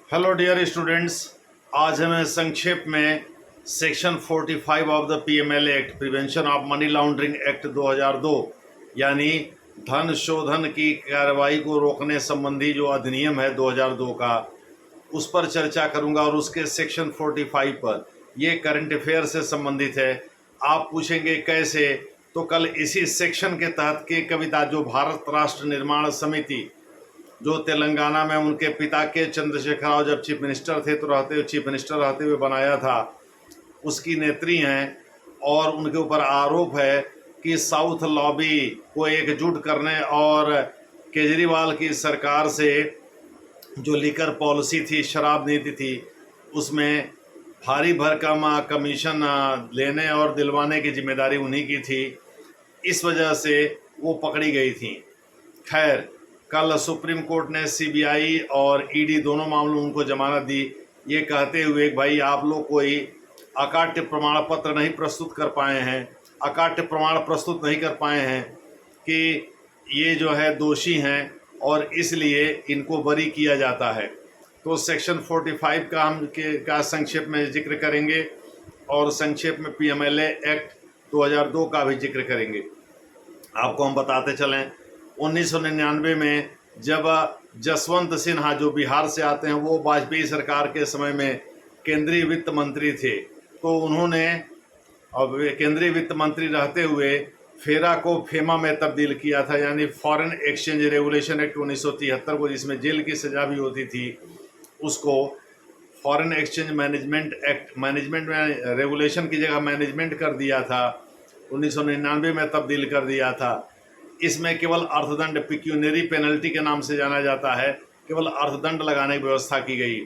Hello dear students. आज हमें संक्षेप में section 45 of the PML act prevention of money laundering act 2002 यानी धन शोधन की कार्रवाई को रोकने संबंधी जो अधिनियम है 2002 का, उस पर चर्चा करूंगा और उसके सेक्शन 45 पर। ये करंट अफेयर से संबंधित है। आप पूछेंगे कैसे, तो कल इसी सेक्शन के तहत की कविता जो भारत राष्ट्र निर्माण समिति जो तेलंगाना में उनके पिता के चंद्रशेखर राव जब चीफ मिनिस्टर थे तो चीफ मिनिस्टर रहते हुए बनाया था, उसकी नेत्री हैं। और उनके ऊपर आरोप है कि साउथ लॉबी को एकजुट करने और केजरीवाल की सरकार से जो लीकर पॉलिसी थी, शराब नीति थी, उसमें भारी भरकम कमीशन लेने और दिलवाने की जिम्मेदारी उन्हीं की थी। इस वजह से वो पकड़ी गई थी। खैर, कल सुप्रीम कोर्ट ने सीबीआई और ईडी दोनों मामलों में उनको जमानत दी, ये कहते हुए कि भाई आप लोग कोई अकाट्य प्रमाण पत्र नहीं प्रस्तुत कर पाए हैं, अकाट्य प्रमाण प्रस्तुत नहीं कर पाए हैं कि ये जो है दोषी हैं और इसलिए इनको बरी किया जाता है। तो सेक्शन 45 का हम संक्षेप में जिक्र करेंगे और संक्षेप में पीएमएलए एक्ट 2002 का भी जिक्र करेंगे। आपको हम बताते चलें, 1999 में जब जसवंत सिन्हा जो बिहार से आते हैं, वो वाजपेयी सरकार के समय में केंद्रीय वित्त मंत्री थे, तो उन्होंने अब केंद्रीय वित्त मंत्री रहते हुए फेरा को फेमा में तब्दील किया था, यानी फॉरेन एक्सचेंज रेगुलेशन एक्ट 1973 को, जिसमें जेल की सज़ा भी होती थी, उसको foreign exchange management act, management में रेगुलेशन की जगह मैनेजमेंट कर दिया था, 1999 में तब्दील कर दिया था। इसमें केवल अर्थदंड, पिक्यूनरी पेनल्टी के नाम से जाना जाता है, केवल अर्थदंड लगाने की व्यवस्था की गई,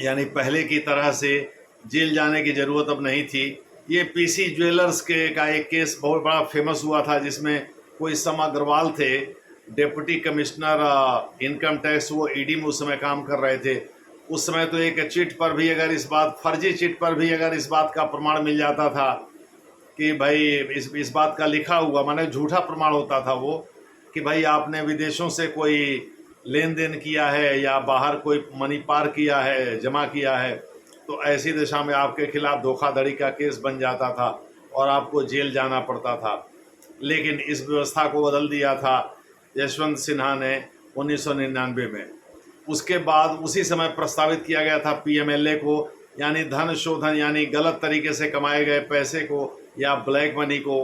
यानी पहले की तरह से जेल जाने की ज़रूरत अब नहीं थी। ये पीसी ज्वेलर्स का एक केस बहुत बड़ा फेमस हुआ था, जिसमें कोई सम अग्रवाल थे, डिप्टी कमिश्नर इनकम टैक्स, वो ईडी में उस समय काम कर रहे थे। उस समय तो एक चिट पर भी अगर फर्जी चिट पर भी अगर इस बात का प्रमाण मिल जाता था कि भाई इस बात का लिखा हुआ, माने झूठा प्रमाण होता था वो, कि भाई आपने विदेशों से कोई लेन देन किया है या बाहर कोई मनी पार किया है, जमा किया है, तो ऐसी दिशा में आपके खिलाफ धोखाधड़ी का केस बन जाता था और आपको जेल जाना पड़ता था। लेकिन इस व्यवस्था को बदल दिया था यशवंत सिन्हा ने 1999 में। उसके बाद उसी समय प्रस्तावित किया गया था पीएमएलए को, यानी धन शोधन, यानी गलत तरीके से कमाए गए पैसे को या ब्लैक मनी को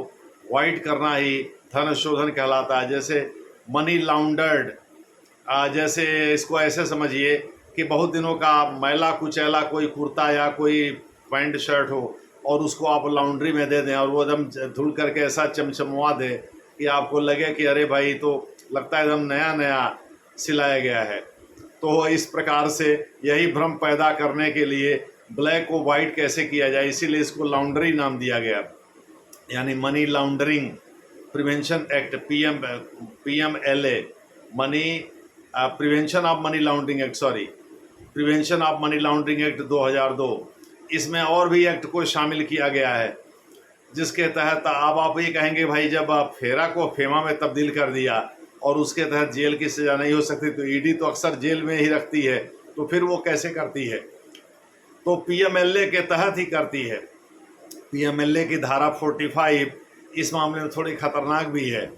वाइट करना ही धन शोधन कहलाता है। जैसे मनी लॉन्डर्ड, जैसे इसको ऐसे समझिए कि बहुत दिनों का मैला कुचैला कोई कुर्ता या कोई पैंट शर्ट हो और उसको आप लॉन्ड्री में दे दें और वो एकदम धुल करके ऐसा चमचमवा दे कि आपको लगे कि अरे भाई, तो लगता है एकदम नया नया सिलाया गया है। तो इस प्रकार से यही भ्रम पैदा करने के लिए ब्लैक को वाइट कैसे किया जाए, इसीलिए इसको लॉन्ड्री नाम दिया गया, यानी money laundering prevention act, PMLA, money prevention of money laundering act, prevention of money laundering act 2002। इसमें और भी एक्ट को शामिल किया गया है, जिसके तहत अब आप ये कहेंगे भाई, जब आप फेरा को फेमा में तब्दील कर दिया और उसके तहत जेल की सज़ा नहीं हो सकती, तो ईडी तो अक्सर जेल में ही रखती है, तो फिर वो कैसे करती है? तो पीएमएलए के तहत ही करती है। पीएमएलए की धारा 45 इस मामले में थोड़ी खतरनाक भी है।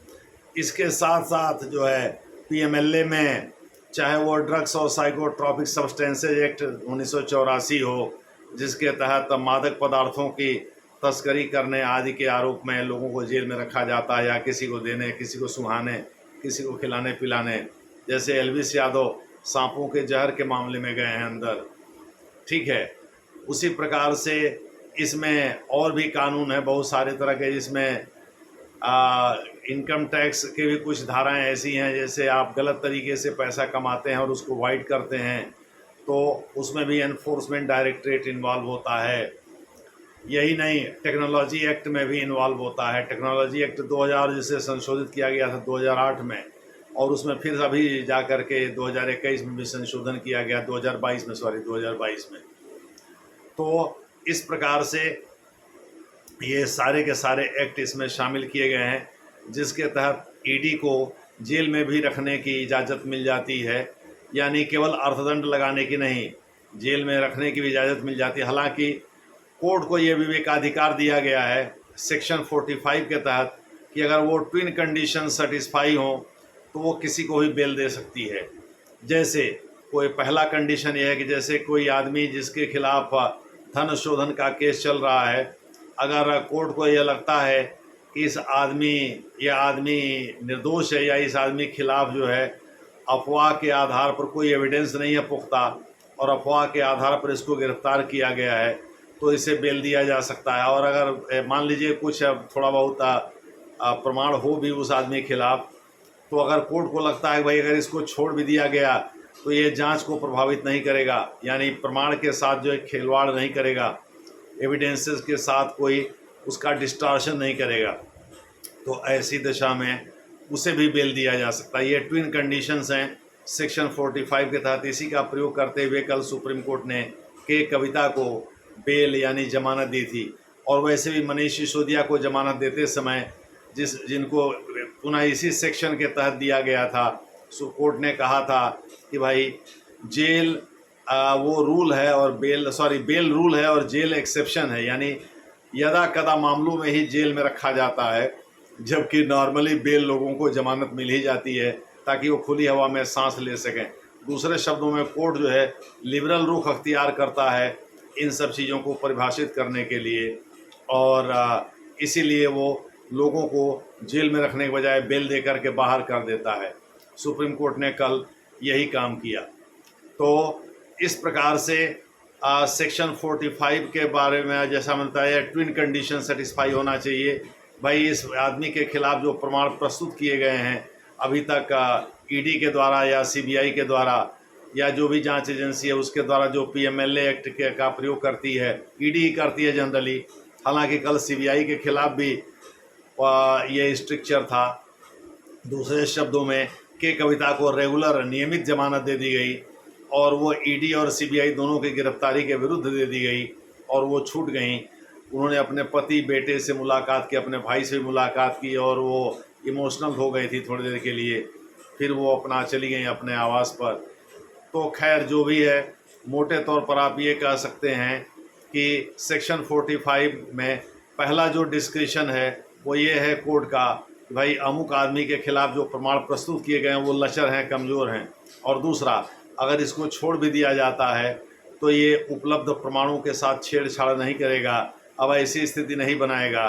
इसके साथ साथ जो है पीएमएलए में, चाहे वो ड्रग्स और साइकोट्रॉपिक सब्सटेंसेज एक्ट 1984 हो, जिसके तहत मादक पदार्थों की तस्करी करने आदि के आरोप में लोगों को जेल में रखा जाता है, या किसी को देने, किसी को सुहाने, किसी को खिलाने पिलाने, जैसे एलविस यादव सांपों के जहर के मामले में गए हैं अंदर, ठीक है। उसी प्रकार से इसमें और भी कानून है बहुत सारे तरह के, जिसमें इनकम टैक्स के भी कुछ धाराएं ऐसी हैं, जैसे आप गलत तरीके से पैसा कमाते हैं और उसको वाइट करते हैं, तो उसमें भी एनफोर्समेंट डायरेक्टरेट इन्वॉल्व होता है। यही नहीं, टेक्नोलॉजी एक्ट में भी इन्वॉल्व होता है। टेक्नोलॉजी एक्ट 2000 जिसे संशोधित किया गया था 2008 में, और उसमें फिर अभी जा कर के 2021 में भी संशोधन किया गया, 2022 में। तो इस प्रकार से ये सारे के सारे एक्ट इसमें शामिल किए गए हैं, जिसके तहत ईडी को जेल में भी रखने की इजाज़त मिल जाती है यानी केवल अर्थदंड लगाने की नहीं, जेल में रखने की भी इजाज़त मिल जाती है। हालांकि कोर्ट को ये विवेकाधिकार दिया गया है सेक्शन 45 के तहत कि अगर वो ट्विन कंडीशन सेटिस्फाई हो तो वो किसी को भी बेल दे सकती है। जैसे कोई पहला कंडीशन ये है कि जैसे कोई आदमी जिसके खिलाफ धन शोधन का केस चल रहा है, अगर कोर्ट को यह लगता है कि यह आदमी निर्दोष है या इस आदमी के खिलाफ जो है अफवाह के आधार पर कोई एविडेंस नहीं है पुख्ता और अफवाह के आधार पर इसको गिरफ्तार किया गया है, तो इसे बेल दिया जा सकता है। और अगर मान लीजिए कुछ थोड़ा बहुत प्रमाण हो भी उस आदमी के खिलाफ, तो अगर कोर्ट को लगता है भाई अगर इसको छोड़ भी दिया गया तो ये जांच को प्रभावित नहीं करेगा, यानी प्रमाण के साथ जो है खिलवाड़ नहीं करेगा, एविडेंसेस के साथ कोई उसका डिस्टॉर्शन नहीं करेगा, तो ऐसी दशा में उसे भी बेल दिया जा सकता है। ये ट्विन कंडीशंस हैं सेक्शन 45 के तहत। इसी का प्रयोग करते हुए कल सुप्रीम कोर्ट ने के कविता को बेल यानी जमानत दी थी। और वैसे भी मनीष सिसोदिया को जमानत देते समय जिनको पुनः इसी सेक्शन के तहत दिया गया था, कोर्ट ने कहा था कि भाई जेल वो रूल है और बेल रूल है और जेल एक्सेप्शन है, यानी यदा कदा मामलों में ही जेल में रखा जाता है, जबकि नॉर्मली बेल लोगों को जमानत मिल ही जाती है ताकि वो खुली हवा में सांस ले सकें। दूसरे शब्दों में कोर्ट जो है लिबरल रुख अख्तियार करता है इन सब चीज़ों को परिभाषित करने के लिए, और इसीलिए वो लोगों को जेल में रखने के बजाय बेल दे करके बाहर कर देता है। सुप्रीम कोर्ट ने कल यही काम किया। तो इस प्रकार से सेक्शन 45 के बारे में जैसा मैंने बताया ट्विन कंडीशन सेटिस्फाई होना चाहिए। भाई इस आदमी के खिलाफ जो प्रमाण प्रस्तुत किए गए हैं अभी तक ईडी के द्वारा या सीबीआई के द्वारा या जो भी जांच एजेंसी है उसके द्वारा जो पीएमएलए एक्ट का प्रयोग करती है, ईडी ही करती है जनरली। हालांकि कल सीबीआई के खिलाफ भी ये स्ट्रिक्चर था। दूसरे शब्दों में के कविता को रेगुलर नियमित जमानत दे दी गई और वो ईडी और सीबीआई दोनों की गिरफ्तारी के विरुद्ध दे दी गई और वो छूट गई। उन्होंने अपने पति बेटे से मुलाकात की, अपने भाई से मुलाकात की और वो इमोशनल हो गई थी थोड़ी देर के लिए, फिर वो अपना चली गई अपने आवास पर। तो खैर जो भी है, मोटे तौर पर आप ये कह सकते हैं कि सेक्शन 45 में पहला जो डिस्क्रिशन है वो ये है कोर्ट का, भाई अमुक आदमी के खिलाफ जो प्रमाण प्रस्तुत किए गए हैं वो लचर हैं, कमज़ोर हैं। और दूसरा, अगर इसको छोड़ भी दिया जाता है तो ये उपलब्ध प्रमाणों के साथ छेड़छाड़ नहीं करेगा। अब ऐसी स्थिति नहीं बनाएगा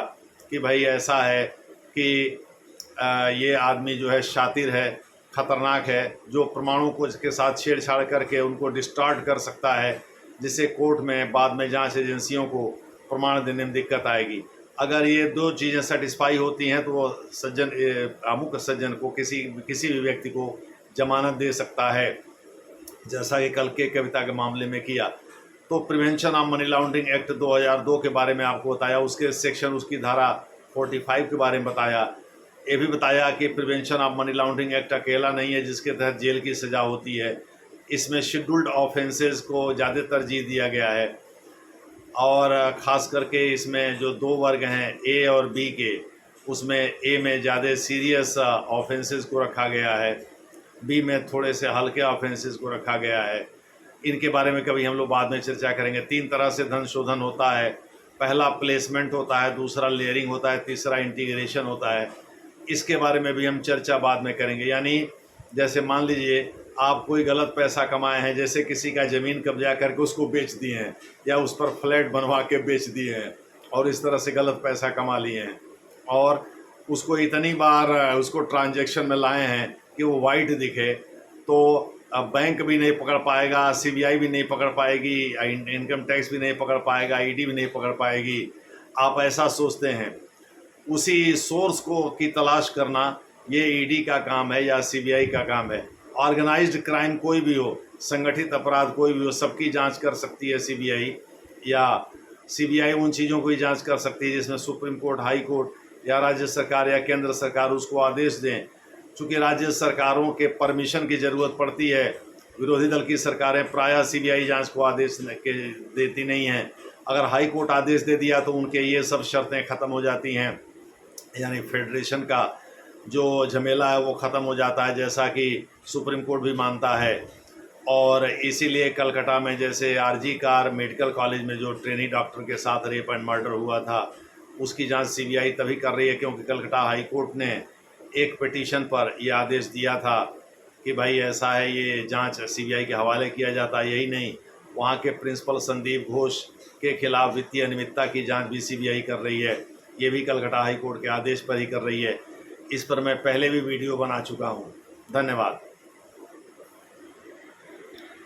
कि भाई ऐसा है कि ये आदमी जो है शातिर है, ख़तरनाक है, जो प्रमाणों को के साथ छेड़छाड़ करके उनको डिस्टॉर्ट कर सकता है, जिससे कोर्ट में बाद में जांच एजेंसियों को प्रमाण देने में दिक्कत आएगी। अगर ये दो चीज़ें सेटिस्फाई होती हैं तो वो अमुक सज्जन को किसी भी व्यक्ति को जमानत दे सकता है, जैसा कि कल के कविता के मामले में किया। तो prevention of money laundering act 2002 के बारे में आपको बताया, उसके सेक्शन उसकी धारा 45 के बारे में बताया। ये भी बताया कि prevention of money laundering act अकेला नहीं है जिसके तहत जेल की सज़ा होती है, इसमें शेड्यूल्ड ऑफेंसेस को ज़्यादा तरजीह दिया गया है और ख़ास करके इसमें जो दो वर्ग हैं ए और बी के, उसमें ए में ज़्यादा सीरियस ऑफेंसेस को रखा गया है, बी में थोड़े से हल्के ऑफेंसेस को रखा गया है। इनके बारे में कभी हम लोग बाद में चर्चा करेंगे। 3 तरह से धन शोधन होता है, पहला प्लेसमेंट होता है, दूसरा लेयरिंग होता है, तीसरा इंटीग्रेशन होता है। इसके बारे में भी हम चर्चा बाद में करेंगे। यानी जैसे मान लीजिए आप कोई गलत पैसा कमाए हैं, जैसे किसी का ज़मीन कब्जा करके उसको बेच दिए हैं या उस पर फ्लैट बनवा के बेच दिए हैं और इस तरह से गलत पैसा कमा लिए हैं और उसको इतनी बार उसको ट्रांजैक्शन में लाए हैं कि वो वाइट दिखे, तो अब बैंक भी नहीं पकड़ पाएगा, सीबीआई भी नहीं पकड़ पाएगी, इनकम टैक्स भी नहीं पकड़ पाएगा, ईडी भी नहीं पकड़ पाएगी। आप ऐसा सोचते हैं। उसी सोर्स की तलाश करना ये ईडी का काम है या सीबीआई का काम है। ऑर्गेनाइज्ड क्राइम कोई भी हो, संगठित अपराध कोई भी हो, सबकी जांच कर सकती है सीबीआई, या सीबीआई उन चीज़ों की जांच कर सकती है जिसमें सुप्रीम कोर्ट, हाई कोर्ट या राज्य सरकार या केंद्र सरकार उसको आदेश दें। चूँकि राज्य सरकारों के परमिशन की ज़रूरत पड़ती है, विरोधी दल की सरकारें प्रायः सीबीआई जांच को आदेश देती नहीं हैं। अगर हाई कोर्ट आदेश दे दिया तो उनके ये सब शर्तें ख़त्म हो जाती हैं, यानी फेडरेशन का जो झमेला है वो ख़त्म हो जाता है, जैसा कि सुप्रीम कोर्ट भी मानता है। और इसीलिए कलकत्ता में जैसे आरजी कार मेडिकल कॉलेज में जो ट्रेनी डॉक्टर के साथ रेप एंड मर्डर हुआ था, उसकी जांच सीबीआई तभी कर रही है क्योंकि कलकत्ता हाई कोर्ट ने एक पिटीशन पर यह आदेश दिया था कि भाई ऐसा है, ये जांच सीबीआई के हवाले किया जाता है। यही नहीं, वहाँ के प्रिंसिपल संदीप घोष के खिलाफ वित्तीय अनियमितता की जांच भी सीबीआई कर रही है। ये भी कलकत्ता हाई कोर्ट के आदेश पर ही कर रही है। इस पर मैं पहले भी वीडियो बना चुका हूँ। धन्यवाद।